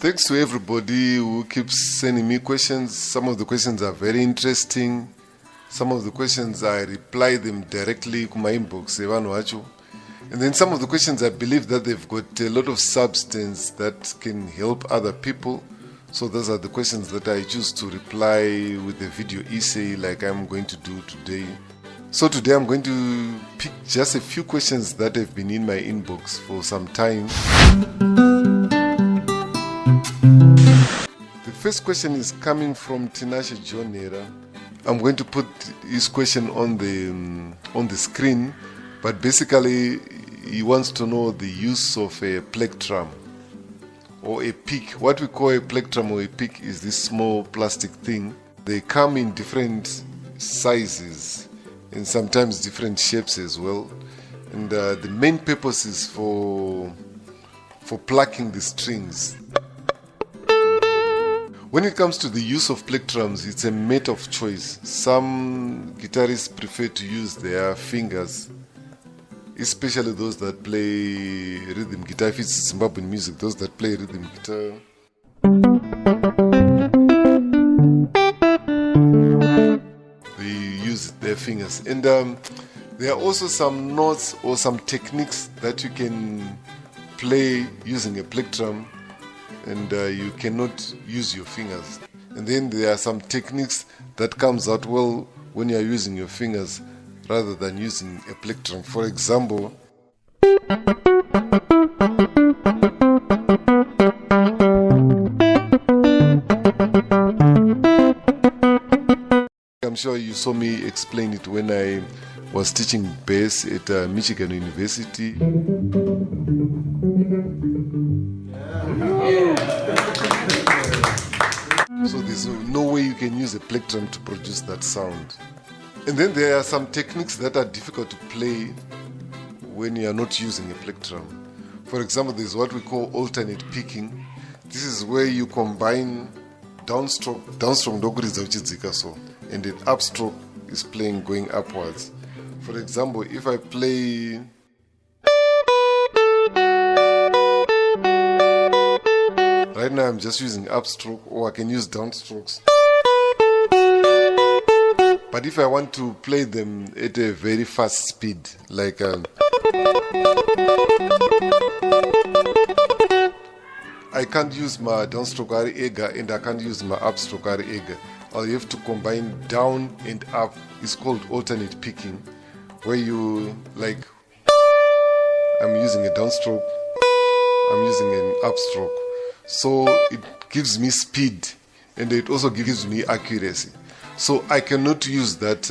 Thanks to everybody who keeps sending me questions. Some of the questions are very interesting. Some of the questions I reply them directly to my inbox. And then some of the questions I believe that they've got a lot of substance that can help other people. So those are the questions that I choose to reply with a video essay like I'm going to do today. So today I'm going to pick just a few questions that have been in my inbox for some time. The first question is coming from Tinashe Jonera. I'm going to put his question on the screen, but basically he wants to know the use of a plectrum or a pick. What we call a plectrum or a pick is this small plastic thing. They come in different sizes and sometimes different shapes as well. And the main purpose is for plucking the strings. When it comes to the use of plectrums, it's a matter of choice. Some guitarists prefer to use their fingers, especially those that play rhythm guitar. If it's Zimbabwean music, those that play rhythm guitar. They use their fingers. And there are also some notes or some techniques that you can play using a plectrum, and you cannot use your fingers. And then there are some techniques that comes out well when you are using your fingers rather than using a plectrum. For example, I'm sure you saw me explain it when I was teaching bass at Michigan University. So there's no way you can use a plectrum to produce that sound. And then there are some techniques that are difficult to play when you are not using a plectrum. For example, there's what we call alternate picking. This is where you combine downstroke and the upstroke is playing going upwards. For example, if I play right now, I'm just using upstroke, or I can use downstrokes. But if I want to play them at a very fast speed, like I can't use my downstroke R ega and I can't use my upstroke R ega. I'll have to combine down and up. It's called alternate picking, where you, like, I'm using a downstroke, I'm using an upstroke. So it gives me speed and it also gives me accuracy. So I cannot use that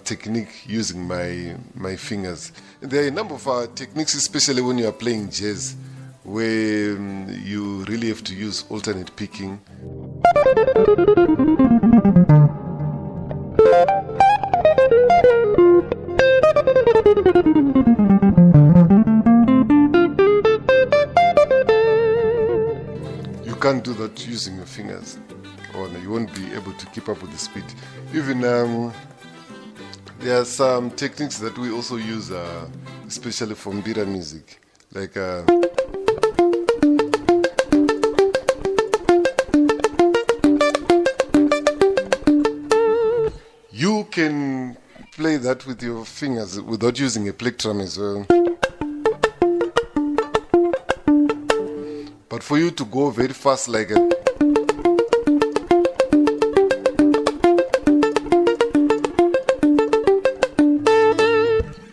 technique using my fingers. And there are a number of techniques, especially when you are playing jazz, where you really have to use alternate picking. You can't do that using your fingers, or you won't be able to keep up with the speed. Even there are some techniques that we also use, especially for mbira music, like you can play that with your fingers without using a plectrum as well. But for you to go very fast like a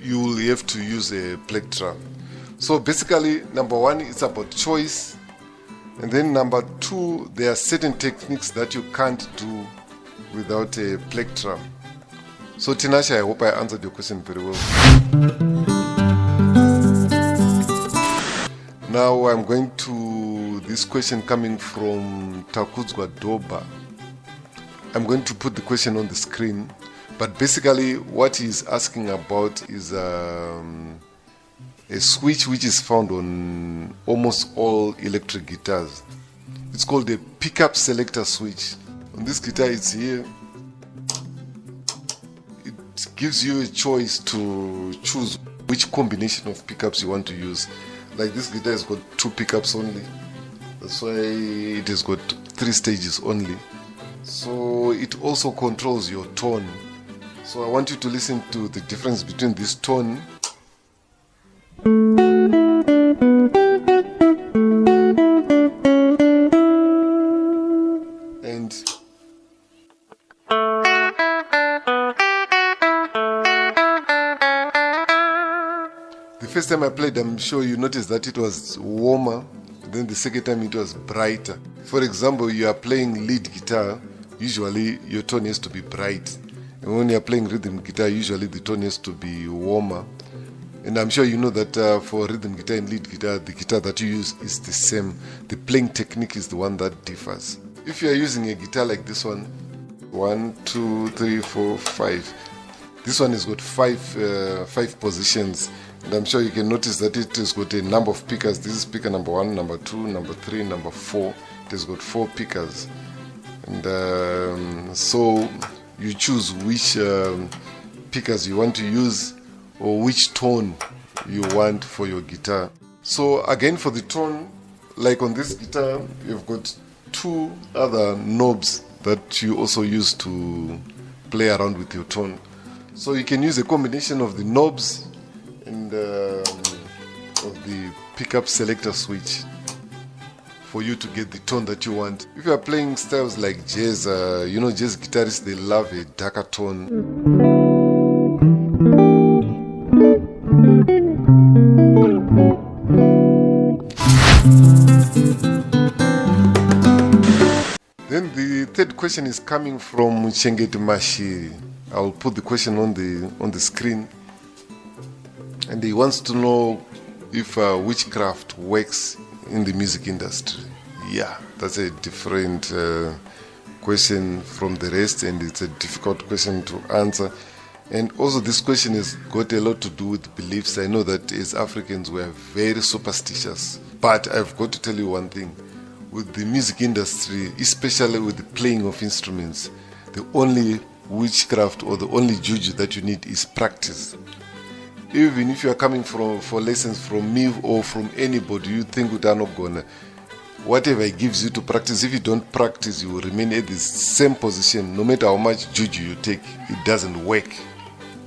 you will have to use a plectrum. So basically, number one, it's about choice. And then number two, there are certain techniques that you can't do without a plectrum. So Tinashe, I hope I answered your question very well. Now I'm going to this question coming from Takudzwa Doba. I'm going to put the question on the screen, but basically what he's asking about is a switch which is found on almost all electric guitars. It's called a pickup selector switch. On this guitar, it's here. It gives you a choice to choose which combination of pickups you want to use. Like this guitar has got 2 pickups only. That's why it has got 3 stages only. So it also controls your tone. So I want you to listen to the difference between this tone and the first time I played, I'm sure you noticed that it was warmer. Then the second time it was brighter. For example, you are playing lead guitar, usually your tone has to be bright. And when you are playing rhythm guitar, usually the tone has to be warmer. And I'm sure you know that for rhythm guitar and lead guitar, the guitar that you use is the same. The playing technique is the one that differs. If you are using a guitar like this one, 1, 2, 3, 4, 5. This one has got five positions. And I'm sure you can notice that it has got a number of pickers. This is picker number 1, number 2, number 3, number 4. It has got 4 pickers. And so you choose which pickers you want to use or which tone you want for your guitar. So again, for the tone, like on this guitar, you've got 2 other knobs that you also use to play around with your tone. So you can use a combination of the knobs and of the pickup selector switch for you to get the tone that you want. If you are playing styles like jazz, you know, jazz guitarists, they love a darker tone. Then the third question is coming from Chengeti Mashi. I'll put the question on the screen. And he wants to know if witchcraft works in the music industry. Yeah, that's a different question from the rest, and it's a difficult question to answer. And also this question has got a lot to do with beliefs. I know that as Africans we are very superstitious, but I've got to tell you one thing. With the music industry, especially with the playing of instruments, the only witchcraft or the only juju that you need is practice. Even if you are coming for lessons from me or from anybody, you think we are not gonna, whatever it gives you to practice, if you don't practice, you will remain at the same position. No matter how much juju you take, it doesn't work.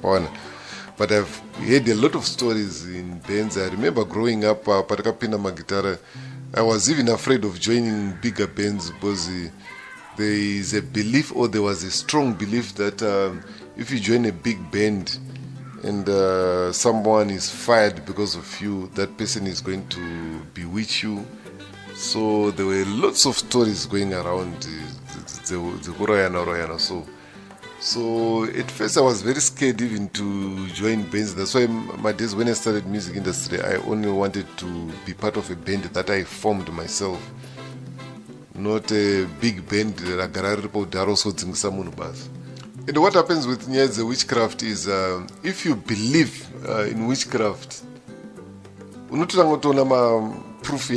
But I've heard a lot of stories in bands. I remember growing up, I was even afraid of joining bigger bands because there is a belief, or there was a strong belief, that if you join a big band and someone is fired because of you, that person is going to bewitch you. So there were lots of stories going around the Royana. So at first I was very scared even to join bands. That's why my days when I started music industry, I only wanted to be part of a band that I formed myself, not a big band. And what happens with the witchcraft is, if you believe in witchcraft, proof.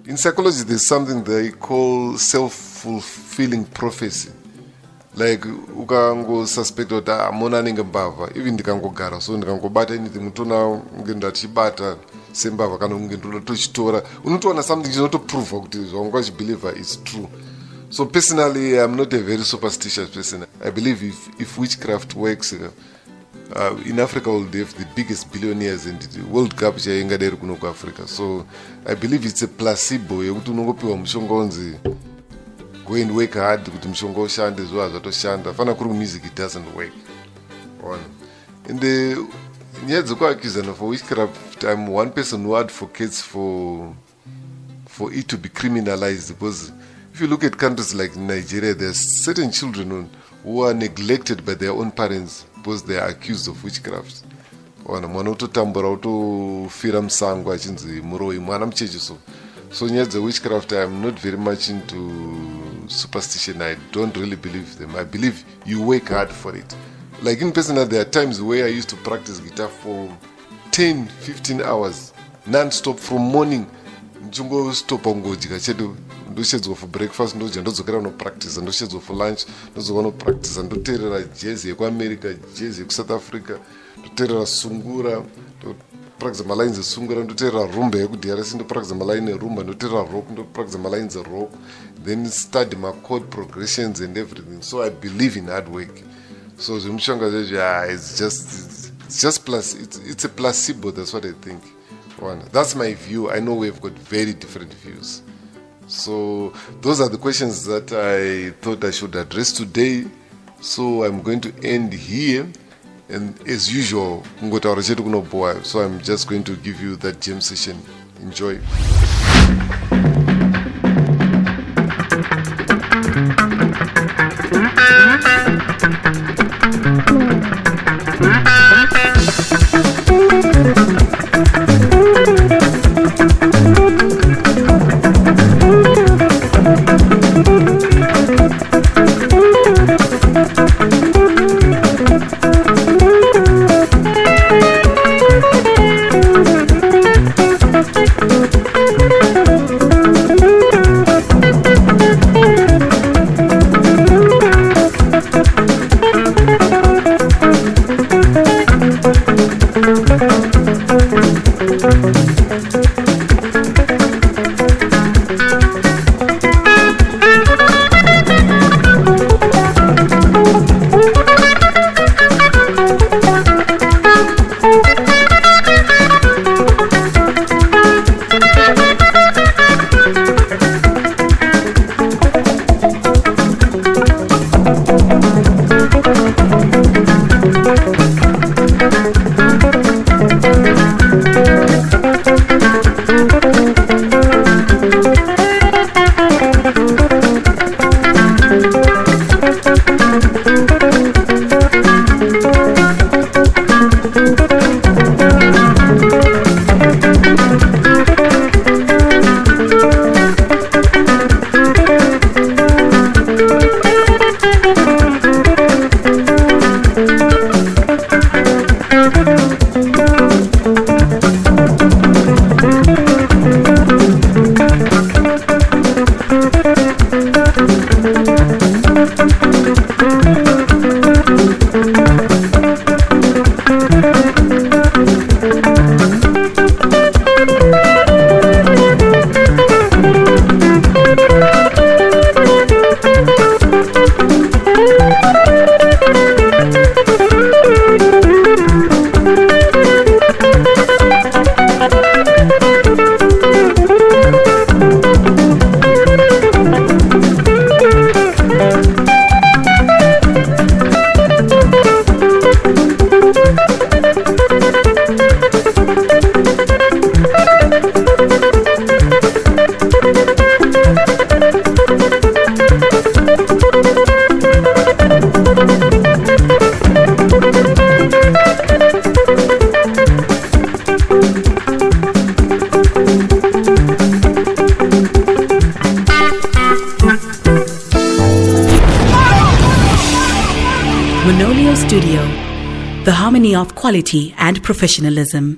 In psychology there's something they call self-fulfilling prophecy. Like ukango suspect that amona ninge mbava, even ndikangogara so ndikangobata anything mutona ngenda chibata sembava kana ngendula tochitora, unotoona something chinotoprove kuti zvanga chibeliever is true. So personally, I'm not a very superstitious person. I believe if witchcraft works, in Africa we'll have the biggest billionaires, and the World Cup chaingaderi kuno Africa. So I believe it's a placebo. Yekuti unongopiwa mushonga onzi go and work hard kuti mushonga ushande zvo zvatoshanda. Fana kuri music, it doesn't work. In the nyaya dzekuaccusana for witchcraft, I'm one person who advocates for it to be criminalized, because if you look at countries like Nigeria, there's certain children who are neglected by their own parents because they are accused of witchcraft. Mwana utotambura utofira musango achinzi muroi mwana mucheche. So nyaya dzewitchcraft, I am not very much into superstition. I don't really believe them. I believe you work hard for it. Like in personal, there are times where I used to practice guitar for 10, 15 hours non-stop from morning. Njungo stop ongodika chedu ndoshedzwa for breakfast, ndodzokera no practice, ndoshedzwa for lunch, ndozoka no practice, ndoteerera jazz yekuAmerica, jazz yeku South Africa, ndoteerera sungura, ndopractice malines esungira ndoteera rumba yekudrc ndopractice maline erumba ndoteera rock ndopractice malines erock, then study my chord progressions and everything. So I believe in hard work. So zvimushonga zvezvi it's just plus it's a placebo. That's what I think. That's my view. I know we've got very different views. So those are the questions that I thought I should address today. So I'm going to end here, and as usual, so I'm just going to give you that jam session. Enjoy. Studio, the harmony of quality and professionalism.